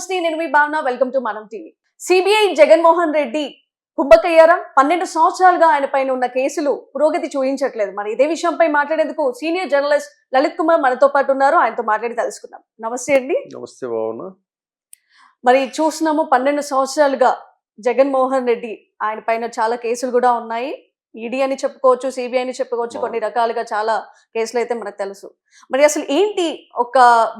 నమస్తే, నేను మీ భావన. వెల్కమ్ టు మనం టీవీ. సిబిఐ జగన్మోహన్ రెడ్డి కుబ్బకయ్యారా? 12 సంవత్సరాలుగా ఆయన పైన ఉన్న కేసులు పురోగతి చూపించట్లేదు. మరి ఇదే విషయంపై మాట్లాడేందుకు సీనియర్ జర్నలిస్ట్ లలిత్ కుమార్ మనతో పాటు ఉన్నారు. ఆయనతో మాట్లాడి తెలుసుకుందాం. నమస్తే అండి. నమస్తే భావన. మరి చూస్తున్నాము 12 సంవత్సరాలుగా జగన్మోహన్ రెడ్డి ఆయన పైన చాలా కేసులు కూడా ఉన్నాయి. ఈడీ అని చెప్పుకోవచ్చు, సిబిఐ అని చెప్పుకోవచ్చు, కొన్ని రకాలుగా చాలా కేసులు అయితే మనకు తెలుసు. మరి అసలు ఏంటి, ఒక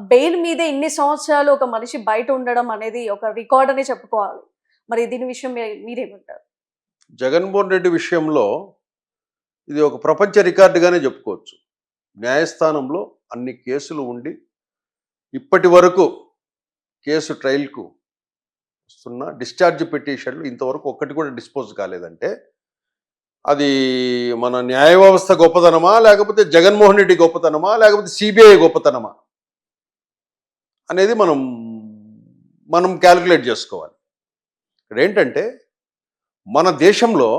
బెయిల్ మీదే ఇన్ని సంవత్సరాలు ఒక మనిషి బయట ఉండడం అనేది ఒక రికార్డ్ అని చెప్పుకోవాలి. మరి దీని విషయం మీరేమంటారు? జగన్మోహన్ రెడ్డి విషయంలో ఇది ఒక ప్రపంచ రికార్డుగానే చెప్పుకోవచ్చు. న్యాయస్థానంలో అన్ని కేసులు ఉండి ఇప్పటి వరకు కేసు ట్రయల్కు వస్తున్న డిశ్చార్జ్ పిటిషన్లు ఇంతవరకు ఒక్కటి కూడా డిస్పోజ్ కాలేదంటే అది మన న్యాయ వ్యవస్థ గొప్పతనమా, లేకపోతే జగన్మోహన్ రెడ్డి గొప్పతనమా, లేకపోతే సిబిఐ గొప్పతనమా అనేది మనం క్యాలిక్యులేట్ చేసుకోవాలి. ఇక్కడ ఏంటంటే మన దేశంలో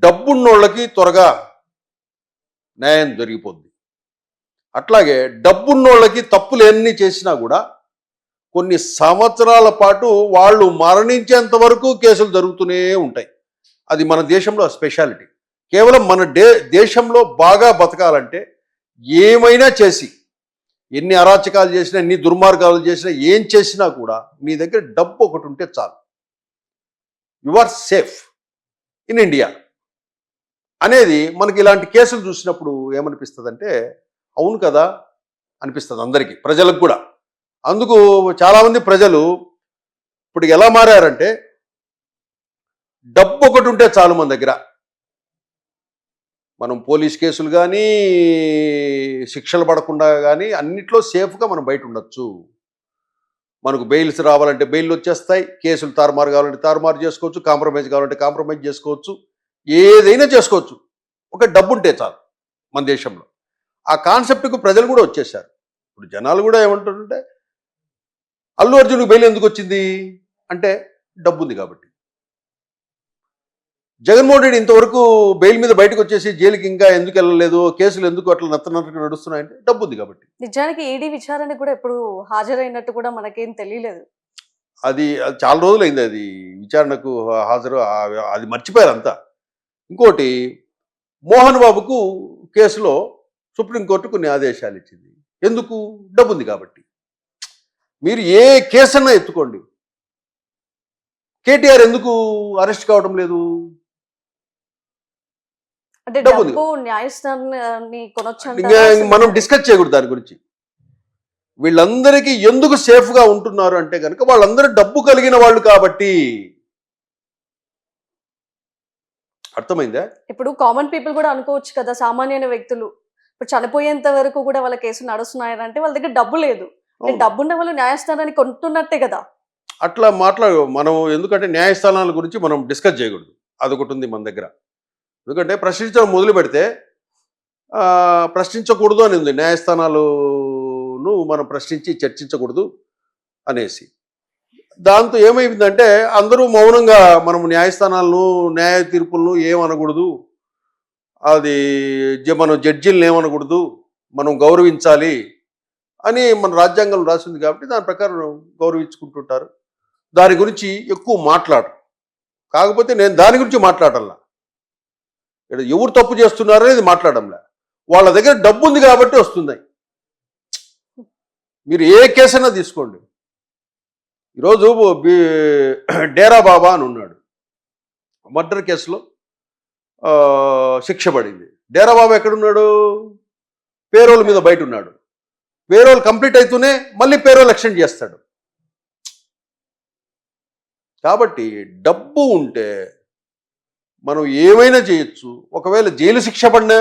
డబ్బున్నోళ్ళకి త్వరగా న్యాయం జరిగిపోద్ది. అట్లాగే డబ్బున్నోళ్ళకి తప్పులు ఎన్ని చేసినా కూడా కొన్ని సంవత్సరాల పాటు వాళ్ళు మరణించేంత వరకు కేసులు జరుగుతూనే ఉంటాయి. అది మన దేశంలో స్పెషాలిటీ. కేవలం మన దేశంలో బాగా బతకాలంటే ఏమైనా చేసి, ఎన్ని అరాచకాలు చేసినా, ఎన్ని దుర్మార్గాలు చేసినా, ఏం చేసినా కూడా మీ దగ్గర డబ్బు ఒకటి ఉంటే చాలు, you are safe in India అనేది మనకి ఇలాంటి కేసులు చూసినప్పుడు ఏమనిపిస్తుంది అంటే అవును కదా అనిపిస్తుంది అందరికీ, ప్రజలకు కూడా. అందుకు చాలామంది ప్రజలు ఇప్పుడు ఎలా మారారంటే డబ్బు ఒకటి ఉంటే చాలు మన దగ్గర, మనం పోలీస్ కేసులు కానీ శిక్షలు పడకుండా కానీ అన్నిట్లో సేఫ్గా మనం బయట ఉండొచ్చు. మనకు బెయిల్స్ రావాలంటే బెయిల్ వచ్చేస్తాయి, కేసులు తారుమారు కావాలంటే తారుమారు చేసుకోవచ్చు, కాంప్రమైజ్ కావాలంటే కాంప్రమైజ్ చేసుకోవచ్చు, ఏదైనా చేసుకోవచ్చు. ఒక డబ్బు ఉంటే చాలు మన దేశంలో. ఆ కాన్సెప్ట్కు ప్రజలు కూడా వచ్చేసారు. ఇప్పుడు జనాలు కూడా ఏమంటారంటే అల్లు అర్జున్కి బెయిల్ ఎందుకు వచ్చింది అంటే డబ్బు ఉంది కాబట్టి. జగన్మోహన్ రెడ్డి ఇంతవరకు బెయిల్ మీద బయటకు వచ్చేసి జైలుకి ఇంకా ఎందుకు వెళ్ళలేదు, కేసులు ఎందుకు అట్లా నత్తనట్టుగా నడుస్తున్నాయంటే డబ్బు ఉంది కాబట్టి. నిజానికి ఈడీ విచారణకు కూడా ఎప్పుడు హాజరైనట్టు కూడా మనకేం తెలియలేదు. అది చాలా రోజులైంది అది విచారణకు హాజరు, అది మర్చిపోయారు అంతా. ఇంకోటి, మోహన్ బాబుకు కేసులో సుప్రీంకోర్టు కొన్ని ఆదేశాలు ఇచ్చింది. ఎందుకు? డబ్బు ఉంది కాబట్టి. మీరు ఏ కేసన్నా ఎత్తుకోండి, కేటీఆర్ ఎందుకు అరెస్ట్ కావడం లేదు? అంటే డబ్బు న్యాయస్థానాన్ని ఇంకా మనం డిస్కస్ చేయకూడదు దాని గురించి. వీళ్ళందరికీ ఎందుకు సేఫ్గా ఉంటున్నారు అంటే కనుక వాళ్ళందరూ డబ్బు కలిగిన వాళ్ళు కాబట్టి. అర్థమైందా? ఇప్పుడు కామన్ పీపుల్ కూడా అనుకోవచ్చు కదా, సామాన్యమైన వ్యక్తులు ఇప్పుడు చనిపోయేంత వరకు కూడా వాళ్ళ కేసులు నడుస్తున్నాయంటే వాళ్ళ దగ్గర డబ్బు లేదు. డబ్బున్న వాళ్ళు న్యాయస్థానాన్ని కొంటున్నట్టే కదా. అట్లా మనం ఎందుకంటే న్యాయస్థానాల గురించి మనం డిస్కస్ చేయకూడదు, అదొకటి ఉంది మన దగ్గర. ఎందుకంటే ప్రశ్నించడం మొదలు పెడితే ప్రశ్నించకూడదు అని ఉంది, న్యాయస్థానాలను మనం ప్రశ్నించి చర్చించకూడదు అనేసి. దాంతో ఏమైందంటే అందరూ మౌనంగా మనం న్యాయస్థానాలను, న్యాయ తీర్పులను ఏమనకూడదు, అది మనం జడ్జీలను ఏమనకూడదు, మనం గౌరవించాలి అని మన రాజ్యాంగంలో రాసింది కాబట్టి దాని ప్రకారం గౌరవించుకుంటుంటారు. దాని గురించి ఎక్కువ మాట్లాడరు. కాకపోతే నేను దాని గురించి మాట్లాడాలా, ఇక్కడ ఎవరు తప్పు చేస్తున్నారు అనేది మాట్లాడంలే. వాళ్ళ దగ్గర డబ్బు ఉంది కాబట్టి వస్తున్నాయి. మీరు ఏ కేసైనా తీసుకోండి. ఈరోజు డేరా బాబా అని ఉన్నాడు, మర్డర్ కేసులో శిక్ష పడింది. డేరా బాబా ఎక్కడున్నాడు? పేరోల్ మీద బయట ఉన్నాడు. పేరోల్ కంప్లీట్ అవుతూనే మళ్ళీ పేరోల్ ఎక్స్టెండ్ చేస్తాడు. కాబట్టి డబ్బు ఉంటే మనం ఏమైనా చేయొచ్చు. ఒకవేళ జైలు శిక్ష పడినా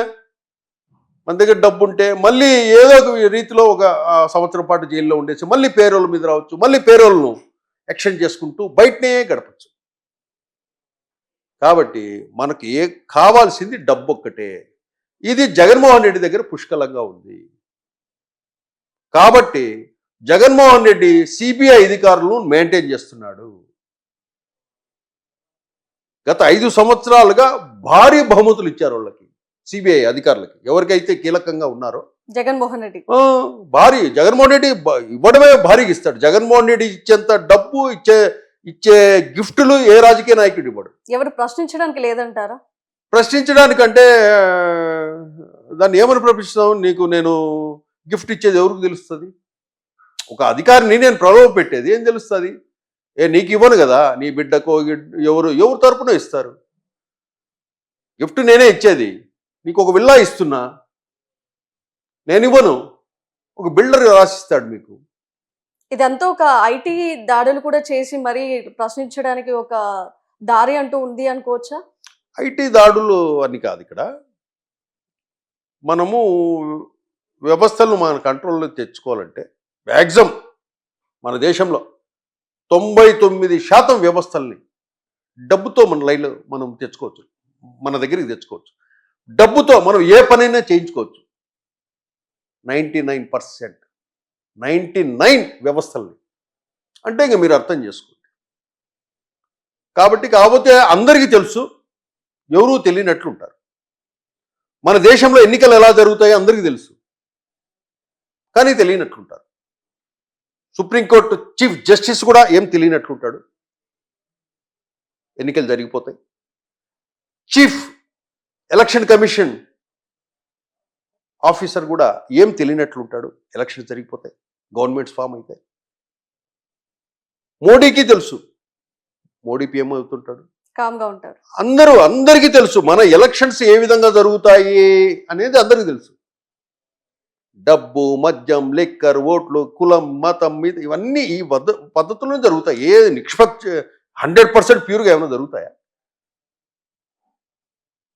మన దగ్గర డబ్బు ఉంటే మళ్ళీ ఏదో ఒక రీతిలో ఒక సంవత్సరం పాటు జైల్లో ఉండేసి మళ్ళీ పేరోల్ మీద రావచ్చు, మళ్ళీ పేరోల్ను ఎక్స్టెండ్ చేసుకుంటూ బయటనే గడపచ్చు. కాబట్టి మనకి కావాల్సింది డబ్బు ఒక్కటే. ఇది జగన్మోహన్ రెడ్డి దగ్గర పుష్కలంగా ఉంది. కాబట్టి జగన్మోహన్ రెడ్డి సిబిఐ అధికారులను మెయింటైన్ చేస్తున్నాడు. గత 5 సంవత్సరాలుగా భారీ బహుమతులు ఇచ్చారు వాళ్ళకి, సిబిఐ అధికారులకి, ఎవరికైతే కీలకంగా ఉన్నారో జగన్మోహన్ రెడ్డి భారీ జగన్మోహన్ రెడ్డి ఇవ్వడమే భారీగా ఇస్తాడు. జగన్మోహన్ రెడ్డి ఇచ్చేంత డబ్బు ఇచ్చే గిఫ్టులు ఏ రాజకీయ నాయకుడు ఇవ్వడు. ఎవరు ప్రశ్నించడానికి లేదంటారా? ప్రశ్నించడానికంటే దాన్ని ఏమని ప్రశ్నిస్తాం? నీకు నేను గిఫ్ట్ ఇచ్చేది ఎవరికి తెలుస్తుంది? ఒక అధికారిని నేను ప్రలోభ పెట్టేది ఏం తెలుస్తుంది? నీకు ఇవ్వను కదా, నీ బిడ్డకో ఎవరు తరపున ఇస్తారు? గిఫ్ట్ నేనే ఇచ్చేది. నీకు ఒక విల్లా ఇస్తున్నా, నేను ఇవ్వను, ఒక బిల్డర్ రాసిస్తాడు మీకు. ఇదంతా ఒక ఐటీ దాడులు కూడా చేసి మరి ప్రశ్నించడానికి ఒక దారి అంటూ ఉంది అనుకోవచ్చా? ఐటీ దాడులు అని కాదు, ఇక్కడ మనము వ్యవస్థలను మన కంట్రోల్లో తెచ్చుకోవాలంటే మ్యాక్సిమం మన దేశంలో 99% వ్యవస్థల్ని డబ్బుతో మన లైన్లో మనం తెచ్చుకోవచ్చు, మన దగ్గరికి తెచ్చుకోవచ్చు. డబ్బుతో మనం ఏ పనైనా చేయించుకోవచ్చు. 99% వ్యవస్థల్ని అంటే ఇంక మీరు అర్థం చేసుకోండి. కాకపోతే అందరికీ తెలుసు, ఎవరూ తెలియనట్లుంటారు. మన దేశంలో ఎన్నికలు ఎలా జరుగుతాయో అందరికీ తెలుసు, కానీ తెలియనట్లుంటారు. సుప్రీంకోర్టు చీఫ్ జస్టిస్ కూడా ఏం తెలియనట్లుంటాడు, ఎన్నికలు జరిగిపోతాయి. చీఫ్ ఎలక్షన్ కమిషన్ ఆఫీసర్ కూడా ఏం తెలియనట్లుంటాడు, ఎలక్షన్ జరిగిపోతాయి, గవర్నమెంట్స్ ఫామ్ అవుతాయి. మోడీకి తెలుసు, మోడీ పిఎం అవుతుంటాడు, కామ్గా ఉంటారు. అందరికీ తెలుసు మన ఎలక్షన్స్ ఏ విధంగా జరుగుతాయి అనేది అందరికీ తెలుసు. డబ్బు, మద్యం, లిక్కర్, ఓట్లు, కులం, మతం మీద ఇవన్నీ ఈ పద్ధతుల్లోనే జరుగుతాయి. ఏ నిష్పక్ష 100% ప్యూర్గా ఏమైనా జరుగుతాయా?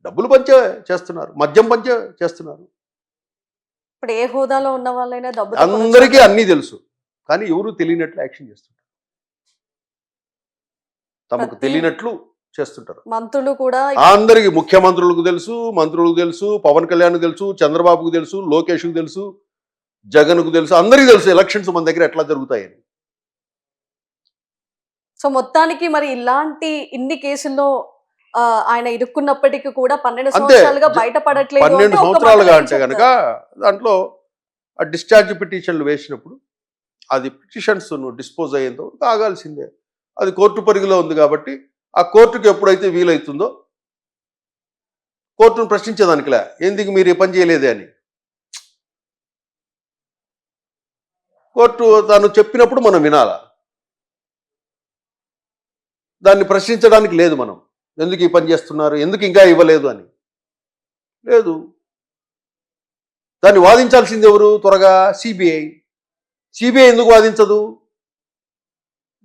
డబ్బులు పంచే చేస్తున్నారు, మద్యం పంచే చేస్తున్నారు. ఇప్పుడు ఏ హోదాలో ఉన్న వాళ్ళైనా డబ్బు అందరికీ అన్నీ తెలుసు, కానీ ఎవరు తెలియనట్లు యాక్షన్ చేస్తుంటారు, తమకు తెలియనట్లు చేస్తుంటారు. మంత్రులు కూడా అందరికి, ముఖ్యమంత్రులకు తెలుసు, మంత్రులకు తెలుసు, పవన్ కళ్యాణ్కు తెలుసు, చంద్రబాబుకు తెలుసు, లోకేష్కు తెలుసు, జగన్కు తెలుసు, అందరికీ తెలుసు ఎలక్షన్స్ మన దగ్గర ఎట్లా జరుగుతాయని. సో మొత్తానికి మరి ఇలాంటి ఇన్ని కేసుల్లో ఆయన ఇరుక్కున్నప్పటికీ కూడా 12 సంవత్సరాలుగా బయటపడట్లేదు. 12 సంవత్సరాలుగా అంటే కనుక దాంట్లో ఆ డిశ్చార్జ్ పిటిషన్లు వేసినప్పుడు అది పిటిషన్స్ డిస్పోజ్ అయ్యేంత వరకు ఆగాల్సిందే. అది కోర్టు పరిధిలో ఉంది కాబట్టి ఆ కోర్టుకు ఎప్పుడైతే వీలవుతుందో కోర్టును ప్రశ్నించేదానికిలే, ఎందుకు మీరు ఈ పని చేయలేదే అని. కోర్టు తాను చెప్పినప్పుడు మనం వినాలా, దాన్ని ప్రశ్నించడానికి లేదు. మనం ఎందుకు ఈ పని చేస్తున్నారు, ఎందుకు ఇంకా ఇవ్వలేదు అని లేదు. దాన్ని వాదించాల్సింది ఎవరు? త్వరగా సిబిఐ. ఎందుకు వాదించదు?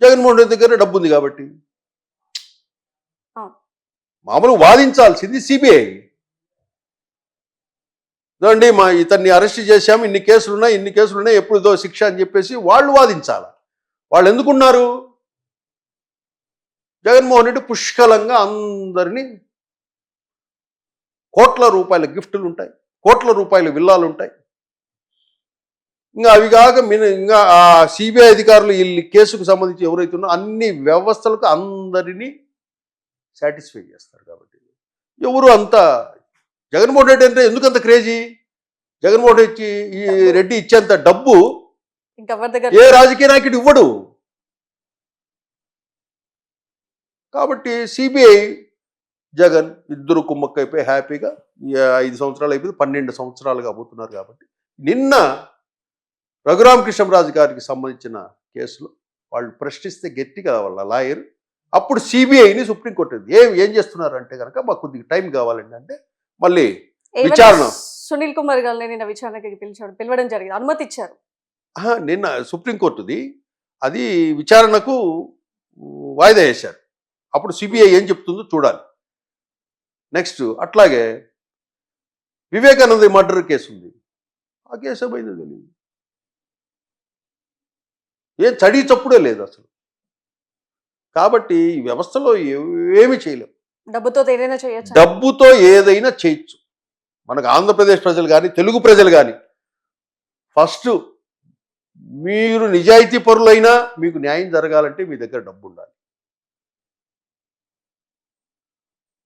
జగన్మోహన్ రెడ్డి దగ్గర డబ్బు ఉంది కాబట్టి. మామూలు వాదించాల్సింది సిబిఐ. చూడండి, ఇతన్ని అరెస్ట్ చేశాము, ఇన్ని కేసులున్నాయి, ఎప్పుడుదో శిక్ష అని చెప్పేసి వాళ్ళు వాదించాలి. వాళ్ళు ఎందుకున్నారు? జగన్మోహన్ రెడ్డి పుష్కలంగా అందరినీ కోట్ల రూపాయల గిఫ్టులు ఉంటాయి, కోట్ల రూపాయల విల్లాలు ఉంటాయి. ఇంకా అవి కాక ఇంకా ఆ సిబిఐ అధికారులు ఈ కేసుకు సంబంధించి ఎవరైతే ఉన్నారో అన్ని వ్యవస్థలకు అందరినీ సాటిస్ఫై చేస్తారు. కాబట్టి ఎవరు అంత జగన్మోహన్ రెడ్డి అంటే ఎందుకంత క్రేజీ? జగన్మోహన్ రెడ్డి ఇచ్చేంత డబ్బు ఏ రాజకీయ నాయకుడు ఇవ్వడు. కాబట్టి సిబిఐ, జగన్ ఇద్దరు కుమ్మక్కైపోయి హ్యాపీగా 5 సంవత్సరాలు అయిపోయి 12 సంవత్సరాలు కాబోతున్నారు. కాబట్టి నిన్న రఘురామకృష్ణరాజు గారికి సంబంధించిన కేసులో వాళ్ళు ప్రశ్నిస్తే గట్టిగా వాళ్ళ లాయర్, అప్పుడు సిబిఐని సుప్రీంకోర్టు ఏం చేస్తున్నారు అంటే కనుక మాకు కొద్దిగా టైం కావాలండి అంటే మళ్ళీ విచారణ. సునీల్ కుమార్ గారిని నిన్న విచారణకి పిలవడం జరిగింది, అనుమతి ఇచ్చారు. నిన్న సుప్రీంకోర్టుది అది విచారణకు వాయిదా వేశారు. అప్పుడు సిబిఐ ఏం చెప్తుందో చూడాలి. నెక్స్ట్ అట్లాగే వివేకానంద మర్డర్ కేసు ఉంది, ఆ కేసు ఏమైందో తెలియదు, ఏం చడి చప్పుడే లేదు అసలు. కాబట్టి ఈ వ్యవస్థలో ఏమి చేయలేము. డబ్బుతో ఏదైనా చేయొచ్చు. మనకు ఆంధ్రప్రదేశ్ ప్రజలు కానీ తెలుగు ప్రజలు కానీ ఫస్ట్ మీరు నిజాయితీ పరులైనా మీకు న్యాయం జరగాలంటే మీ దగ్గర డబ్బు ఉండాలి.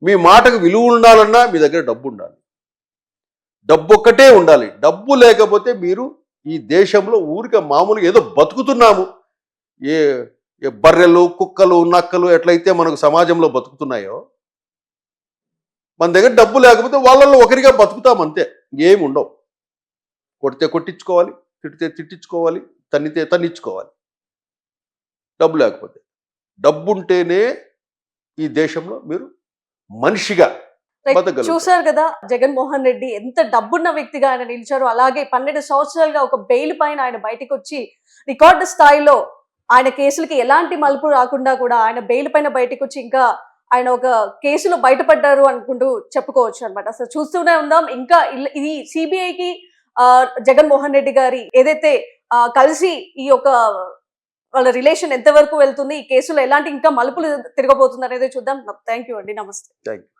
మీ మాటకు విలువ ఉండాలన్నా మీ దగ్గర డబ్బు ఉండాలి. డబ్బు ఒక్కటే ఉండాలి. డబ్బు లేకపోతే మీరు ఈ దేశంలో ఊరికే మామూలుగా ఏదో బతుకుతున్నాము. ఏ ఏ బర్రెలు, కుక్కలు, నక్కలు ఎట్లయితే మనకు సమాజంలో బతుకుతున్నాయో, మన దగ్గర డబ్బు లేకపోతే వాళ్ళల్లో ఒకరిగా బతుకుతాం అంతే. ఏమి ఉండవు. కొడితే కొట్టించుకోవాలి, తిడితే తిట్టించుకోవాలి, తన్నితే తన్నించుకోవాలి. డబ్బు లేకపోతే. డబ్బు ఉంటేనే ఈ దేశంలో మీరు మనిషిగా బతకగలుగుతారు. చూశారు కదా జగన్మోహన్ రెడ్డి ఎంత డబ్బున్న వ్యక్తిగా ఆయన నిలిచారు. అలాగే 12 సంవత్సరాలుగా ఒక బెయిల్ పైన ఆయన బయటకు వచ్చి రికార్డు స్థాయిలో ఆయన కేసులకి ఎలాంటి మలుపు రాకుండా కూడా ఆయన బెయిల్ పైన బయటకు వచ్చి ఇంకా ఆయన ఒక కేసులో బయటపడ్డారు అనుకుంటూ చెప్పుకోవచ్చు అన్నమాట. అసలు చూస్తూనే ఉందాం. ఇంకా ఇది సిబిఐకి జగన్మోహన్ రెడ్డి గారి ఏదైతే కలిసి ఈ యొక్క వాళ్ళ రిలేషన్ ఎంతవరకు వెళ్తుంది, ఈ కేసులో ఎలాంటి ఇంకా మలుపులు తిరగబోతుంది అనేది చూద్దాం. థ్యాంక్ యూ అండి. నమస్తే. Thank you.